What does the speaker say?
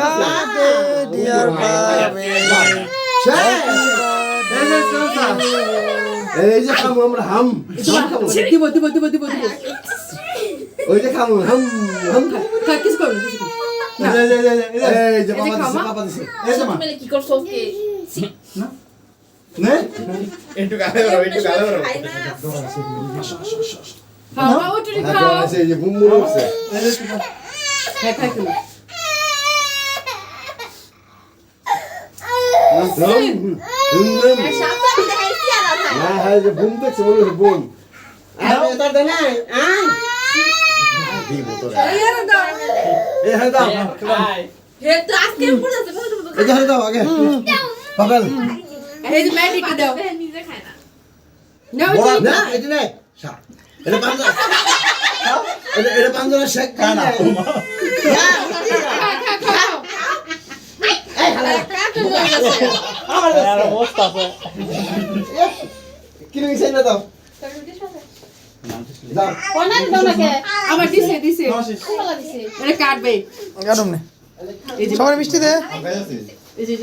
birthday, dear Bobby. এই যে খামু আমরা হাম দিব ওই যে খামু হাম হাম খা কিস করো এই যে বাবা দিছে বাবা দিছে এই যে মা তুমি কি করছো কে নে একটু গালে ধরো একটু গালে ধরো খাও ওটা খাও এই যে বুম বুম উঠছে হ্যাঁ খাই তুমি সাবধানে দেখাইছি আর ভাই না হ্যাঁ যে বুম দেখছে বলে বুম আরে তোর দে না আয় দিব তো ইয়ার দাও এই হ্যাঁ দাও হে তো আজকে পড়ে আছে এই যে হ্যাঁ দাও আগে পাগল এই যে ম্যাজিক দাও নিজে খায় না নাও বড় না এটা নাই এটা পাঁচজন এটা পাঁচজন শেখ খায় না খা এই হালা আমার আর অবস্থা আছে কি নিছে না দাও দাও কোনা দাও না কে আমার দিছে কোলা দিছে এটা কাটবে গাড়ম নে এই যে সবার মিষ্টি দে এই যে